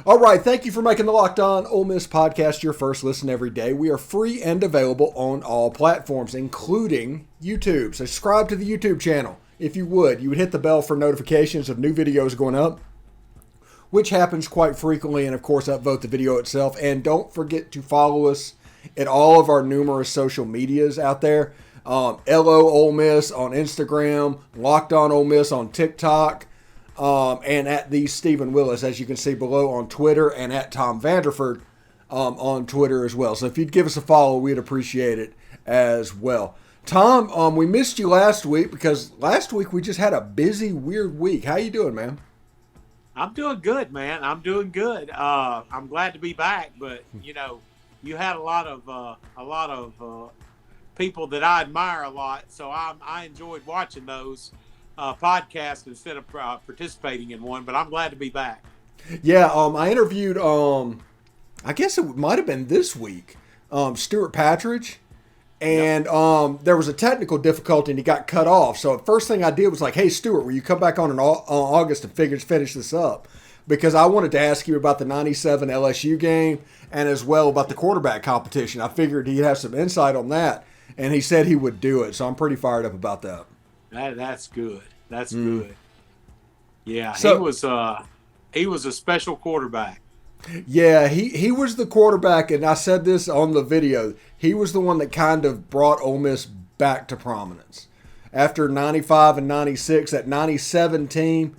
All right, thank you for making the Locked On Ole Miss podcast your first listen every day. We are free and available on all platforms, including YouTube. Subscribe to the YouTube channel. If you would hit the bell for notifications of new videos going up, which happens quite frequently, and of course upvote the video itself. And don't forget to follow us at all of our numerous social medias out there. LO Ole Miss on Instagram, Locked On Ole Miss on TikTok, and at the Stephen Willis, as you can see below, on Twitter, and at Tom Vanderford on Twitter as well. So if you'd give us a follow, we'd appreciate it as well. Tom, we missed you last week because last week we just had a busy, weird week. How you doing, man? I'm doing good, man. I'm doing good. I'm glad to be back, but you had a lot of people that I admire a lot, so I enjoyed watching those podcasts instead of participating in one. But I'm glad to be back. Yeah, I interviewed. I guess it might have been this week. Stuart Patridge. And there was a technical difficulty and he got cut off. So the first thing I did was like, hey, Stuart, will you come back on in August and finish this up? Because I wanted to ask you about the 97 LSU game and as well about the quarterback competition. I figured he'd have some insight on that. And he said he would do it. So I'm pretty fired up about that. That's good. That's good. Yeah, so, he was a special quarterback. Yeah, he was the quarterback, and I said this on the video. He was the one that kind of brought Ole Miss back to prominence. After 95 and 96, that 97 team,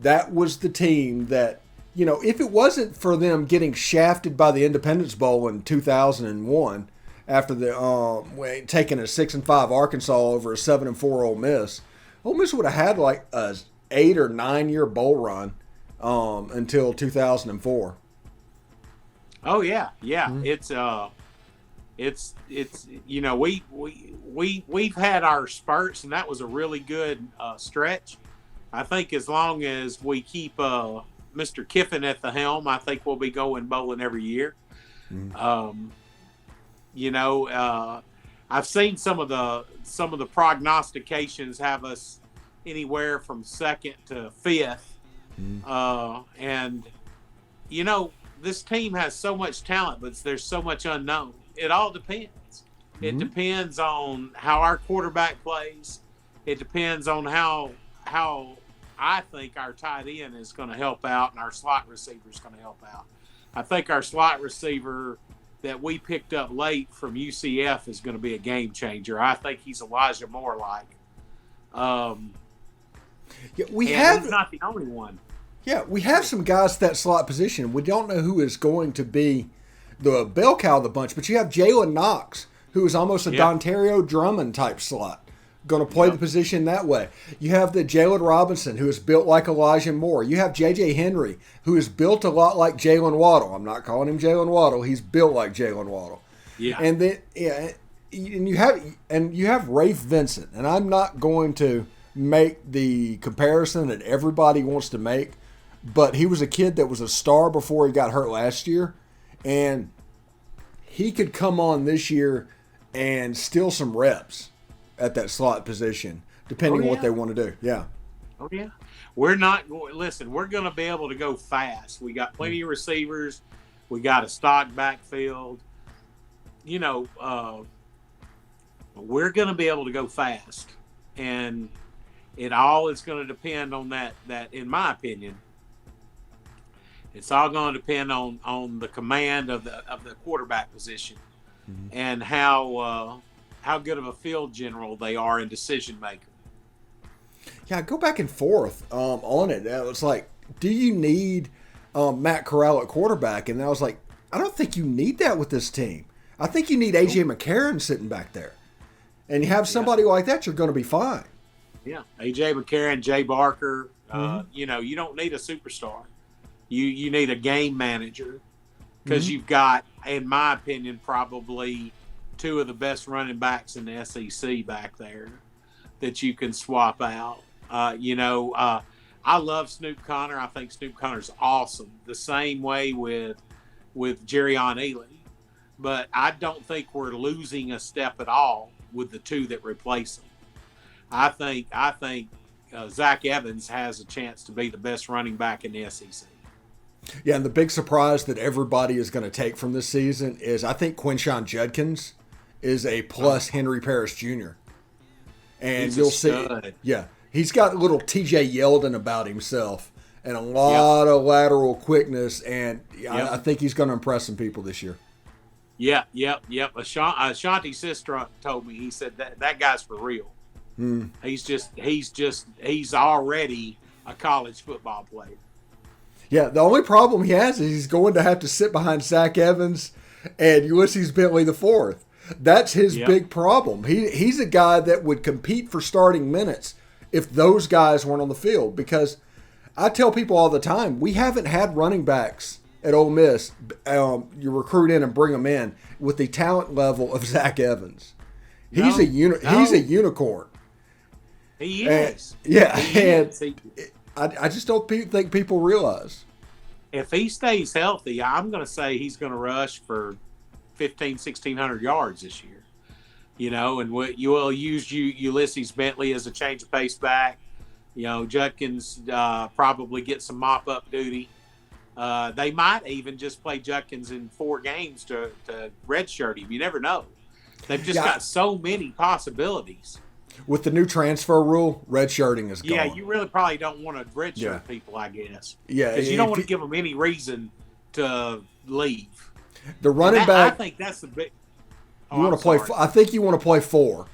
that was the team that, if it wasn't for them getting shafted by the Independence Bowl in 2001, after the taking a 6-5 Arkansas over a 7-4 Ole Miss would have had like a 8 or 9 year bowl run until 2004. Oh yeah. Mm-hmm. We've had our spurts, and that was a really good stretch. I think as long as we keep Mr. Kiffin at the helm, I think we'll be going bowling every year. Mm-hmm. I've seen some of the prognostications have us anywhere from 2nd to 5th, and this team has so much talent, but there's so much unknown. It all depends. Mm-hmm. It depends on how our quarterback plays. It depends on how I think our tight end is going to help out and our slot receiver is going to help out. I think our slot receiver that we picked up late from UCF is going to be a game changer. I think he's Elijah Moore-like. He's not the only one. Yeah, we have some guys at that slot position. We don't know who is going to be the bell cow of the bunch, but you have Jalen Knox, who is almost a Dontario Drummond type slot, going to play the position that way. You have the Jalen Robinson, who is built like Elijah Moore. You have J.J. Henry, who is built a lot like Jalen Waddle. I'm not calling him Jalen Waddle. He's built like Jalen Waddle. Yeah. And then and you have Rafe Vincent, and I'm not going to make the comparison that everybody wants to make. But he was a kid that was a star before he got hurt last year. And he could come on this year and steal some reps at that slot position, depending on what they want to do. Yeah. Oh, yeah. We're not going – listen, we're going to be able to go fast. We got plenty of receivers. We got a stock backfield. We're going to be able to go fast. And it all is going to depend on that, in my opinion, it's all going to depend on the command of the quarterback position, and how good of a field general they are in decision making. Yeah, I go back and forth on it. It's like, do you need Matt Corral at quarterback? And I was like, I don't think you need that with this team. I think you need A.J. McCarron sitting back there. And you have somebody like that, you're going to be fine. Yeah, A.J. McCarron, Jay Barker, you don't need a superstar. You need a game manager, because you've got, in my opinion, probably two of the best running backs in the SEC back there that you can swap out. I love Snoop Connor. I think Snoop Connor's awesome. The same way with Jerrion Ealy. But I don't think we're losing a step at all with the two that replace him. I think Zach Evans has a chance to be the best running back in the SEC. Yeah, and the big surprise that everybody is going to take from this season is I think Quinshon Judkins is a plus Henry Parrish Jr. And He's you'll a see, stud. yeah, he's got a little TJ Yeldon about himself and a lot of lateral quickness, and I think he's going to impress some people this year. Yep. Ashanti sister told me, he said that guy's for real. He's already a college football player. Yeah, the only problem he has is he's going to have to sit behind Zach Evans and Ulysses Bentley IV. That's his big problem. He's a guy that would compete for starting minutes if those guys weren't on the field. Because I tell people all the time, we haven't had running backs at Ole Miss. You recruit in and bring them in with the talent level of Zach Evans. He's a unicorn. He is. I just don't think people realize. If he stays healthy, I'm going to say he's going to rush for 1,600 yards this year. And you will use Ulysses Bentley as a change of pace back. Judkins probably get some mop-up duty. They might even just play Judkins in 4 games to redshirt him. You never know. They've just got so many possibilities. With the new transfer rule, redshirting is gone. Yeah, you really probably don't want to redshirt people, I guess. Yeah. Because you don't want to give them any reason to leave. The running back. I think that's the big. You want to play. I think you want to play 4,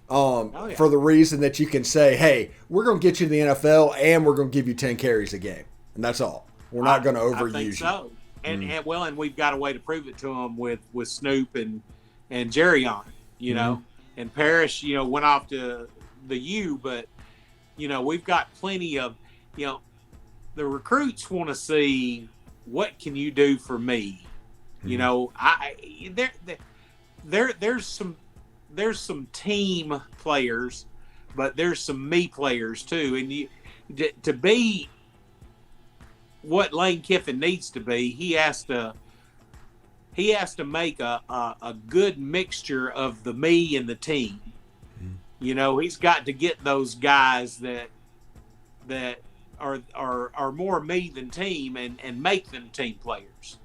for the reason that you can say, "Hey, we're going to get you to the NFL, and we're going to give you 10 carries a game, and that's all. We're not going to overuse I think you." So, and we've got a way to prove it to them with Snoop and Jerry on, and Parrish, went off to the U, but we've got plenty of, the recruits want to see what can you do for me. There's some team players, but there's some me players too. And to be what Lane Kiffin needs to be, he has to make a good mixture of the me and the team. He's got to get those guys that are more me than team and make them team players.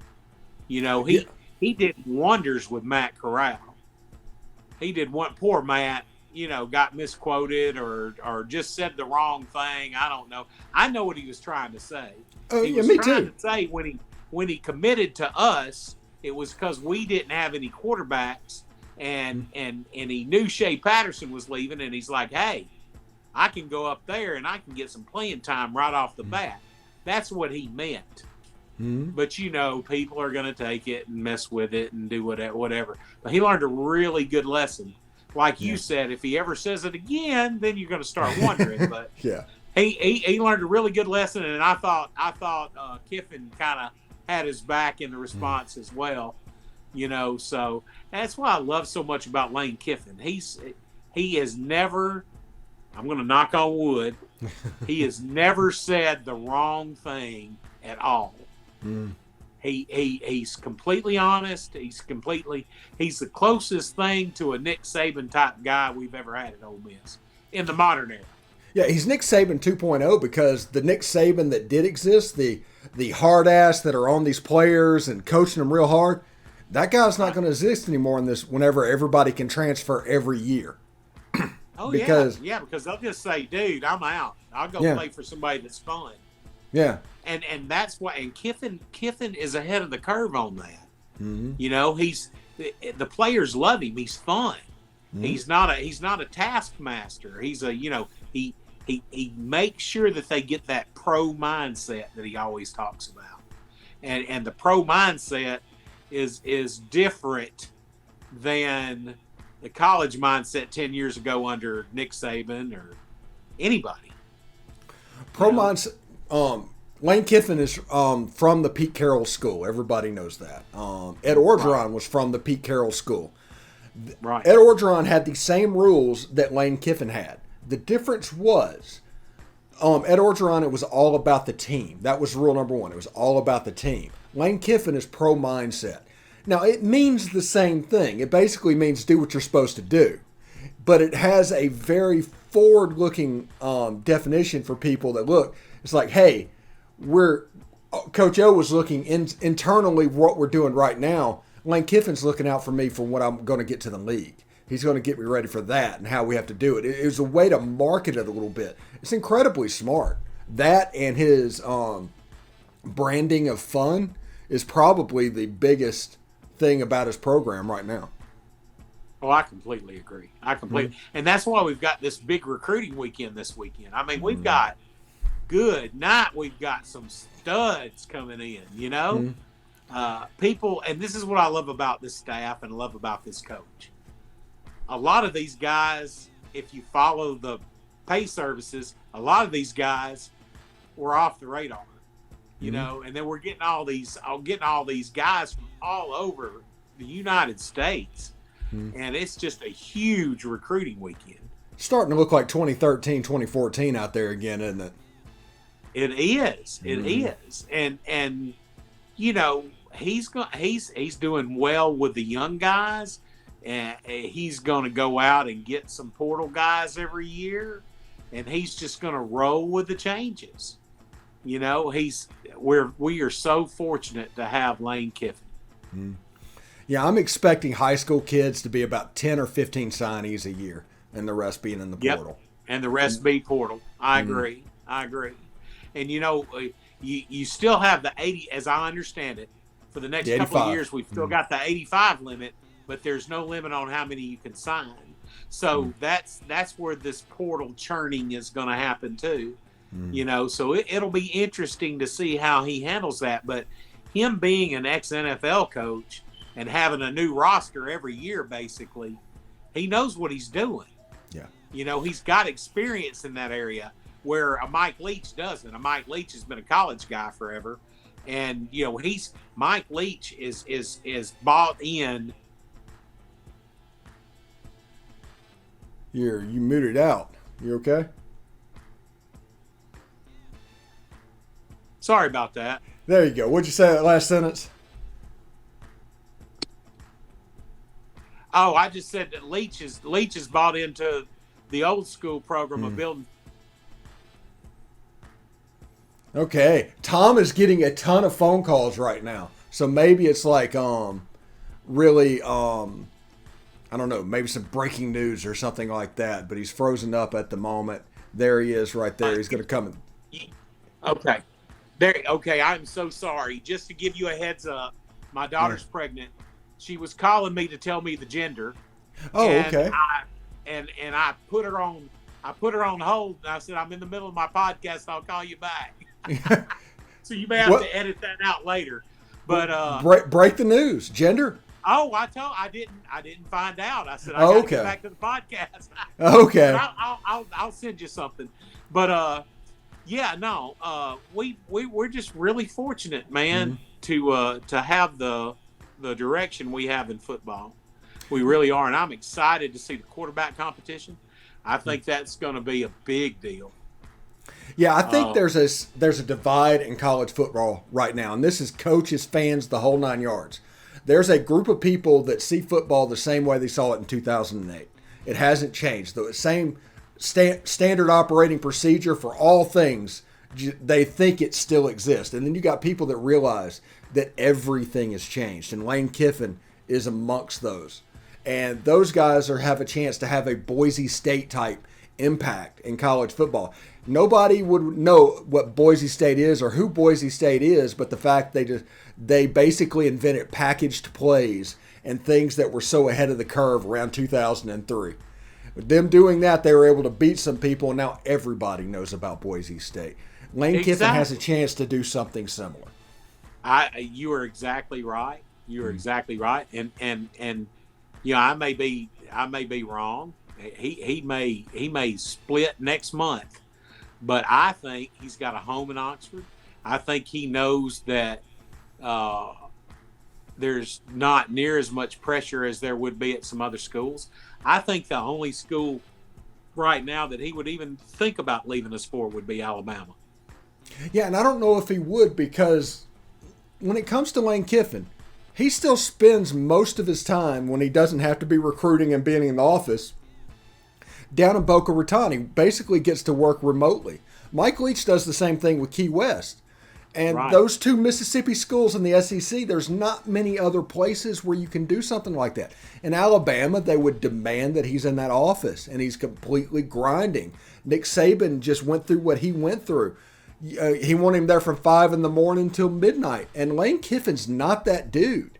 He did wonders with Matt Corral. He did one. Poor Matt, got misquoted or just said the wrong thing. I don't know. I know what he was trying to say. He was trying to say when he committed to us, it was because we didn't have any quarterbacks, and he knew Shea Patterson was leaving, and he's like, hey, I can go up there and I can get some playing time right off the bat. That's what he meant. But people are going to take it and mess with it and do whatever. But he learned a really good lesson. Like you said, if he ever says it again, then you're going to start wondering. But he learned a really good lesson, and I thought Kiffin kind of had his back in the response as well. So that's why I love so much about Lane Kiffin. He has never, I'm going to knock on wood, he has never said the wrong thing at all. He's completely honest. He's the closest thing to a Nick Saban type guy we've ever had at Ole Miss in the modern era. Yeah, he's Nick Saban 2.0 because the Nick Saban that did exist, the hard ass that are on these players and coaching them real hard, that guy's not going to exist anymore in this whenever everybody can transfer every year. Because they'll just say, dude, I'm out. I'll go play for somebody that's fun. Yeah. And that's why, and Kiffin is ahead of the curve on that. He's the players love him. He's fun. He's not a taskmaster. He's he makes sure that they get that pro mindset that he always talks about. And the pro mindset is different than the college mindset 10 years ago under Nick Saban or anybody. Pro mindset. Lane Kiffin is from the Pete Carroll School. Everybody knows that. Ed Orgeron was from the Pete Carroll School. Right. Ed Orgeron had the same rules that Lane Kiffin had. The difference was Ed Orgeron, it was all about the team. That was rule number 1. It was all about the team. Lane Kiffin is pro mindset. Now, it means the same thing. It basically means do what you're supposed to do. But it has a very forward-looking definition for people that look. It's like, hey, we're Coach O was looking internally what we're doing right now. Lane Kiffin's looking out for me for what I'm going to get to the league. He's going to get me ready for that and how we have to do it. It was a way to market it a little bit. It's incredibly smart. That and his branding of fun is probably the biggest thing about his program right now. Oh, I completely agree. And that's why we've got this big recruiting weekend this weekend. I mean, we've got we've got some studs coming in, you know? People, and this is what I love about this staff and love about this coach. A lot of these guys, if you follow the pay services, a lot of these guys were off the radar, you know, and then we're getting all these guys from all over the United States. And it's just a huge recruiting weekend. Starting to look like 2013, 2014 out there again, isn't it? It is. It is. And you know, he's doing well with the young guys, and he's going to go out and get some portal guys every year, and he's just going to roll with the changes. You know, we are so fortunate to have Lane Kiffin. Yeah, I'm expecting high school kids to be about 10 or 15 signees a year, and the rest being in the portal. And the rest be portal. I agree. And, you know, you still have the 80, as I understand it, for the next couple of years, we've still got the 85 limit, but there's no limit on how many you can sign. So that's where this portal churning is going to happen too. You know, so it'll be interesting to see how he handles that. But him being an ex-NFL coach and having a new roster every year, basically, he knows what he's doing. Yeah. You know, he's got experience in that area where a Mike Leach doesn't. A Mike Leach has been a college guy forever. And, you know, Mike Leach is bought in. You muted out. You okay? Sorry about that. There you go. What'd you say that last sentence? Oh, I just said that Leach is bought into the old school program of building. Okay. Tom is getting a ton of phone calls right now. So maybe it's like really I don't know, maybe some breaking news or something like that, but he's frozen up at the moment. There he is right there. He's going to come in. Okay. Okay, I'm so sorry. Just to give you a heads up, my daughter's pregnant. She was calling me to tell me the gender. Oh, okay. I put her on hold. And I said, I'm in the middle of my podcast. I'll call you back. So you may have to edit that out later. But break the news. Gender? Oh, I didn't find out. I said I gotta get back to the podcast. Okay. I'll send you something. But we're just really fortunate, man, to have the direction we have in football. We really are, and I'm excited to see the quarterback competition. I think that's going to be a big deal. Yeah, I think there's a divide in college football right now, and this is coaches, fans, the whole nine yards. There's a group of people that see football the same way they saw it in 2008. It hasn't changed. The same standard operating procedure for all things, they think it still exists. And then you got people that realize that everything has changed, and Lane Kiffin is amongst those. And those guys have a chance to have a Boise State type impact in college football. Nobody would know what Boise State is or who Boise State is, but the fact they basically invented packaged plays and things that were so ahead of the curve around 2003. With them doing that, they were able to beat some people, and now everybody knows about Boise State. Lane Kiffin has a chance to do something similar. You are exactly right. You are exactly right. And you know, I may be wrong. He may split next month, but I think he's got a home in Oxford. I think he knows that there's not near as much pressure as there would be at some other schools. I think the only school right now that he would even think about leaving us for would be Alabama. Yeah, and I don't know if he would, because when it comes to Lane Kiffin, he still spends most of his time when he doesn't have to be recruiting and being in the office down in Boca Raton. He basically gets to work remotely. Mike Leach does the same thing with Key West. And those two Mississippi schools in the SEC, there's not many other places where you can do something like that. In Alabama, they would demand that he's in that office, and he's completely grinding. Nick Saban just went through what he went through. He wanted him there from 5 in the morning till midnight. And Lane Kiffin's not that dude.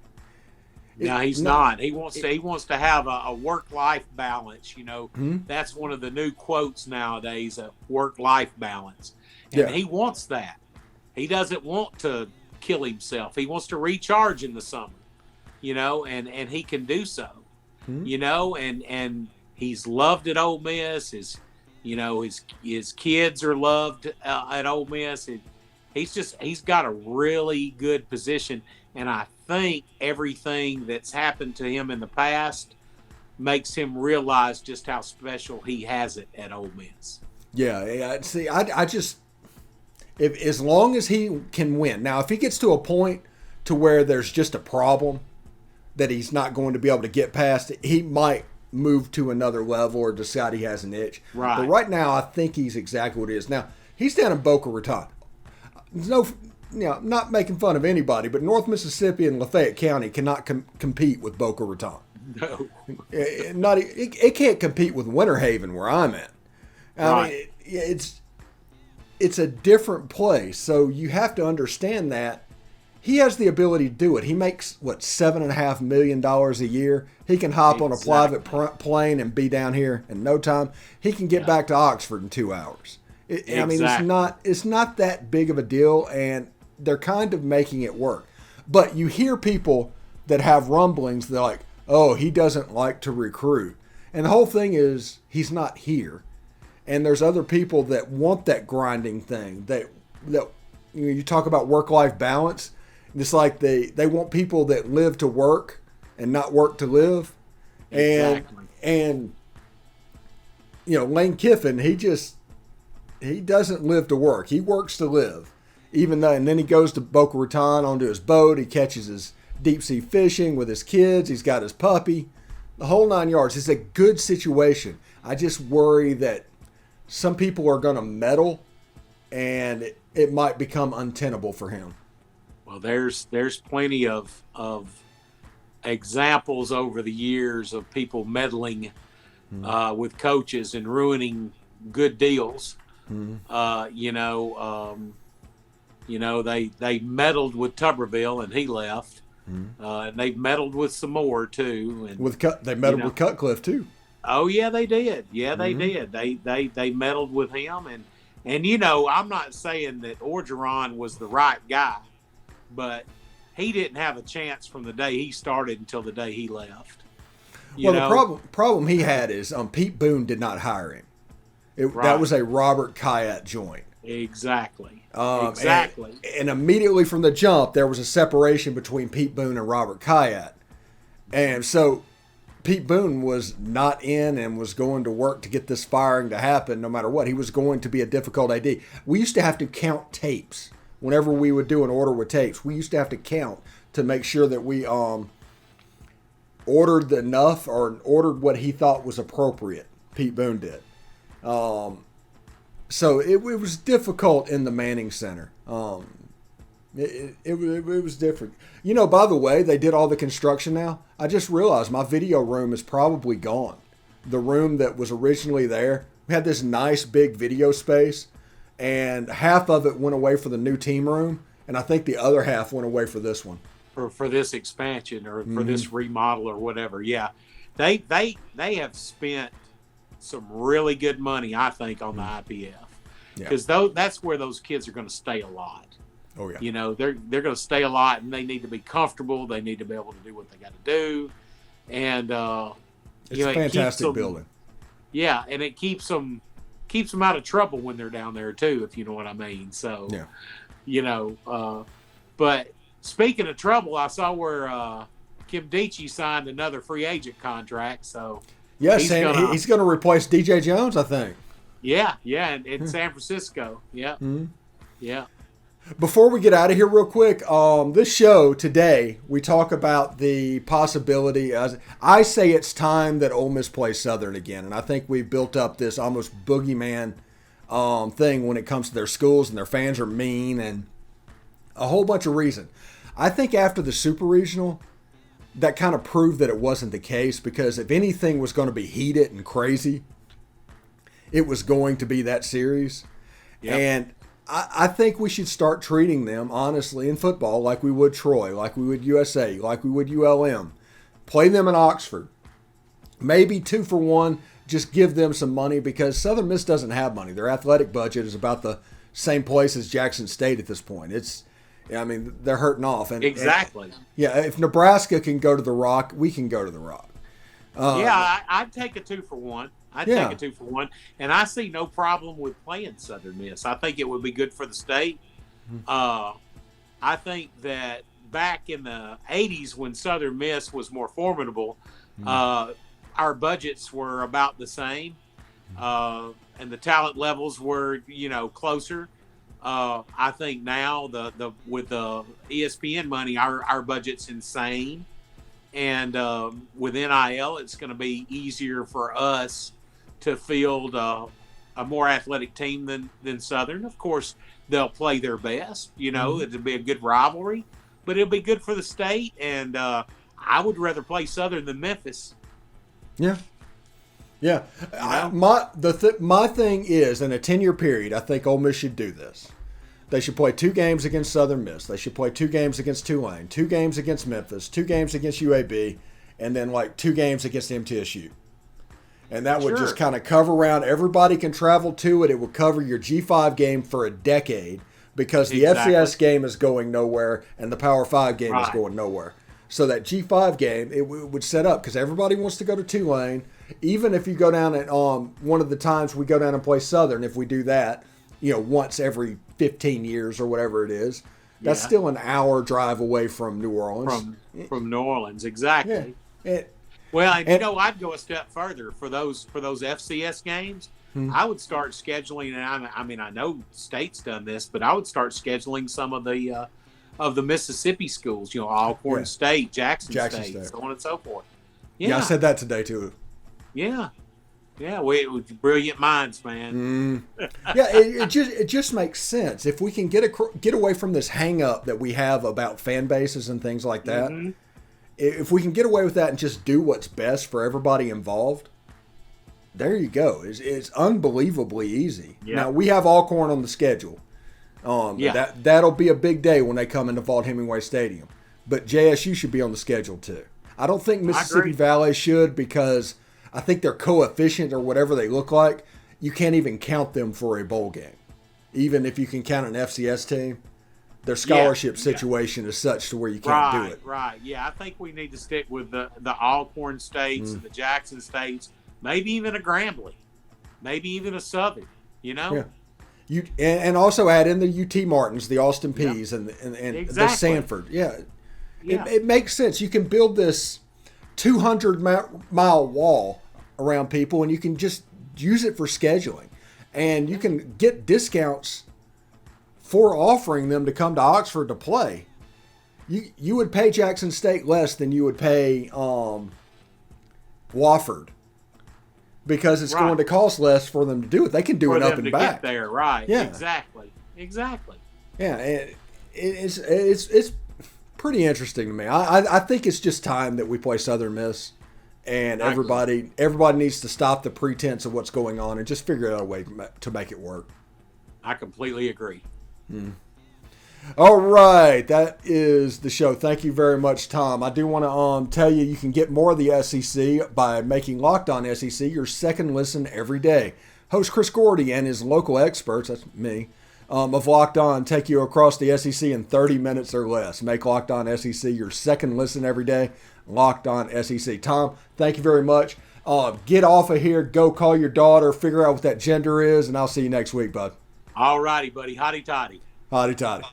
No, he's not. He wants to have a work-life balance. That's one of the new quotes nowadays: a work-life balance, and he wants that. He doesn't want to kill himself. He wants to recharge in the summer, and he can do so, and he's loved at Ole Miss. His kids are loved at Ole Miss. He's got a really good position, and I think everything that's happened to him in the past makes him realize just how special he has it at Ole Miss. Yeah. See, I just. If as long as he can win. Now, if he gets to a point to where there's just a problem that he's not going to be able to get past, he might move to another level or decide he has an itch. Right. But right now, I think he's exactly what it is. Now, he's down in Boca Raton. There's not making fun of anybody, but North Mississippi and Lafayette County cannot compete with Boca Raton. No. It can't compete with Winter Haven, where I'm at. I mean, it's a different place, so you have to understand that he has the ability to do it. He makes, $7.5 million a year. He can hop on a private plane and be down here in no time. He can get back to Oxford in 2 hours. I mean, it's not that big of a deal, and they're kind of making it work. But you hear people that have rumblings, they're like, oh, he doesn't like to recruit. And the whole thing is he's not here. And there's other people that want that grinding thing. That you talk about work-life balance. It's like they want people that live to work and not work to live. Exactly. And Lane Kiffin, he doesn't live to work. He works to live. And then he goes to Boca Raton onto his boat. He catches his deep sea fishing with his kids. He's got his puppy. The whole 9 yards. It's a good situation. I just worry that some people are going to meddle, and it might become untenable for him. Well, there's plenty of examples over the years of people meddling with coaches and ruining good deals. They meddled with Tuberville and he left, and they've meddled with some more too. And they meddled with Cutcliffe too. Oh yeah, they did. Yeah, they did. They meddled with him, and I'm not saying that Orgeron was the right guy, but he didn't have a chance from the day he started until the day he left. The problem he had is Pete Boone did not hire him. That was a Robert Kayat joint. Exactly. Exactly. And immediately from the jump, there was a separation between Pete Boone and Robert Kayat, and so Pete Boone was not in and was going to work to get this firing to happen no matter what. He was going to be a difficult AD. We used to have to count tapes. Whenever we would do an order with tapes, we used to have to count to make sure that we ordered enough or ordered what he thought was appropriate. Pete Boone did. So it was difficult in the Manning Center. It was different. By the way, they did all the construction now. I just realized my video room is probably gone. The room that was originally there, we had this nice big video space, and half of it went away for the new team room, and I think the other half went away for this one. For this expansion or for this remodel or whatever. Yeah. They have spent some really good money, I think, on the IPF. Because that's where those kids are going to stay a lot. Oh yeah. They're going to stay a lot, and they need to be comfortable. They need to be able to do what they got to do, and it's a fantastic building. Yeah, and it keeps them out of trouble when they're down there too, if you know what I mean. So, but speaking of trouble, I saw where Kim Deitchie signed another free agent contract. So yes, he's going to replace DJ Jones, I think. Yeah, in San Francisco. Yeah, yeah. Before we get out of here real quick, this show today, we talk about the possibility. I say it's time that Ole Miss plays Southern again, and I think we've built up this almost boogeyman thing when it comes to their schools, and their fans are mean, and a whole bunch of reasons. I think after the Super Regional, that kind of proved that it wasn't the case, because if anything was going to be heated and crazy, it was going to be that series. Yep. And I think we should start treating them, honestly, in football like we would Troy, like we would USA, like we would ULM. Play them in Oxford. Maybe 2 for 1, just give them some money, because Southern Miss doesn't have money. Their athletic budget is about the same place as Jackson State at this point. They're hurting off. Exactly. If Nebraska can go to the Rock, we can go to the Rock. I'd take a 2 for 1. Take a 2 for 1. And I see no problem with playing Southern Miss. I think it would be good for the state. I think that back in the 80s when Southern Miss was more formidable, our budgets were about the same. And the talent levels were, closer. I think now with the ESPN money, our budget's insane, and with NIL, it's going to be easier for us to field a more athletic team than Southern. Of course, they'll play their best. It'll be a good rivalry, but it'll be good for the state. And I would rather play Southern than Memphis. Yeah. Yeah, my thing is, in a 10-year period, I think Ole Miss should do this. They should play 2 games against Southern Miss. They should play 2 games against Tulane, 2 games against Memphis, 2 games against UAB, and then 2 games against MTSU. And that would just kind of cover around. Everybody can travel to it. It would cover your G5 game for a decade, because the FCS game is going nowhere and the Power 5 game is going nowhere. So that G5 game, it would set up, because everybody wants to go to Tulane. Even if you go down at one of the times we go down and play Southern, if we do that, once every 15 years or whatever it is, that's still an hour drive away from New Orleans. From New Orleans, exactly. Yeah. I'd go a step further for those FCS games. I would start scheduling, and I know State's done this, but I would start scheduling some of the Mississippi schools. Alcorn State, Jackson State, so on and so forth. Yeah, I said that today too. Yeah, we brilliant minds, man. It just makes sense if we can get away from this hang up that we have about fan bases and things like that. Mm-hmm. If we can get away with that and just do what's best for everybody involved, there you go. It's unbelievably easy. Yeah. Now we have Alcorn on the schedule. That'll be a big day when they come into Vaught Hemingway Stadium. But JSU should be on the schedule too. I don't think Mississippi Valley should, because I think their coefficient, or whatever they look like, you can't even count them for a bowl game. Even if you can count an FCS team, their scholarship situation is such to where you can't do it. Right. Yeah, I think we need to stick with the Alcorn States and the Jackson States, maybe even a Grambling, maybe even a Southern, Yeah. And also add in the UT Martins, the Austin Peays, and the Sanford. Yeah. It makes sense. You can build this 200-mile wall around people, and you can just use it for scheduling. And you can get discounts for offering them to come to Oxford to play. You would pay Jackson State less than you would pay Wofford, because it's going to cost less for them to do it. They can do it up and back. Get there, right? Yeah, exactly. Yeah, and it's pretty interesting to me. I think it's just time that we play Southern Miss, and everybody needs to stop the pretense of what's going on and just figure out a way to make it work. I completely agree. All right, that is the show. Thank you very much, Tom. I do want to tell you can get more of the SEC by making Locked On SEC your second listen every day. Host Chris Gordy and his local experts, that's me, of Locked On, take you across the SEC in 30 minutes or less. Make Locked On SEC your second listen every day. Locked On SEC. Tom, thank you very much. Get off of here. Go call your daughter. Figure out what that gender is, and I'll see you next week, bud. All righty, buddy. Hotty toddy. Hotty toddy.